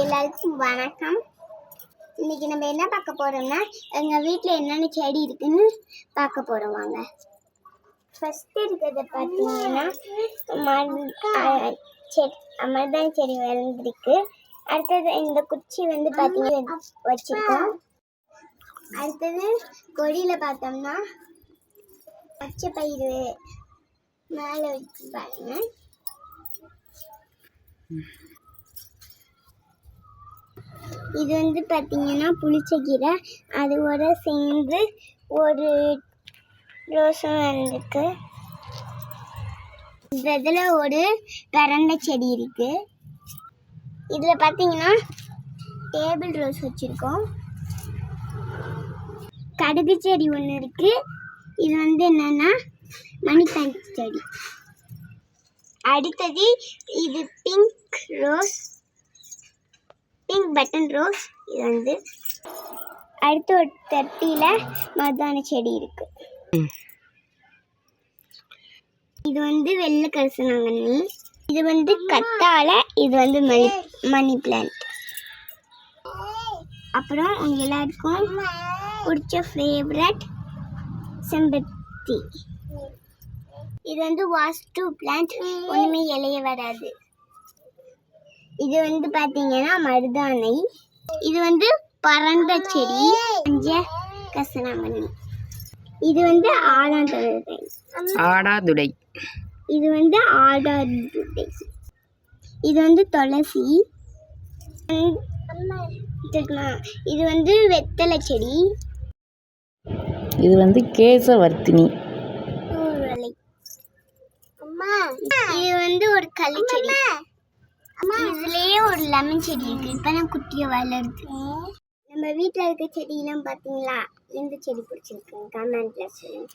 எல்லாருக்கும் வணக்கம். இன்னைக்கு நம்ம என்ன பார்க்க போறோம்னா, எங்க வீட்டில் என்னென்ன செடி இருக்குன்னு பார்க்க போறோம். வாங்க. ஃபர்ஸ்ட் இருக்கிறத பார்த்தீங்கன்னா மருதாணி செடி வளர்ந்துருக்கு. அடுத்தது இந்த குச்சி வந்து பார்த்தீங்கன்னா வச்சிருக்கோம். அடுத்தது கொடியில் பார்த்தோம்னா பச்சை பயிறு மேலே வச்சு பாருங்க. இது வந்து பார்த்தீங்கன்னா புளிச்சக்கீரை, அதோட சேர்ந்து ஒரு ரோஸும் இருக்கு. இதில் ஒரு பிரண்டை செடி இருக்கு. இதில் பார்த்தீங்கன்னா டேபிள் ரோஸ் வச்சுருக்கோம். கடுகு செடி ஒன்று இருக்கு. இது வந்து என்னன்னா மணி பிளான்ட் செடி. அடுத்தது இது pink rose, pink button rose. இது வந்து அடுத்த ஒரு தட்டியில் மருதாணி செடி இருக்கு. இது வந்து வெள்ளை கரிசலாங்கண்ணி, இது வந்து கத்தாழை, இது வந்து மணி பிளான்ட். அப்புறம் உங்க எல்லாருக்கும் பிடிச்ச ஃபேவரட் செம்பருத்தி. இது வந்து வாஸ்து பிளான்ட், ஒன்றுமே இலைய வராது. இது வந்து பார்த்தீங்கன்னா மருதாணி. இது வந்து பரண்ட செடி, மஞ்சள் கரிசலாங்கண்ணி. இது வந்து ஆடாதுடை. இது வந்து ஆடாதுடை. இது வந்து துளசி. இது வந்து வெத்தலை செடி. இது வந்து கேசவர்த்தினி. இது வந்து ஒரு கள்ளி செடி. இதுலயே ஒரு லெமன் செடி இருக்கு. இப்பதான் குட்டிய வளருது. நம்ம வீட்டில் இருக்க செடியெல்லாம் பார்த்தீங்களா? எந்த செடி பிடிச்சிருக்கு கமெண்ட்ல சொல்லுங்க.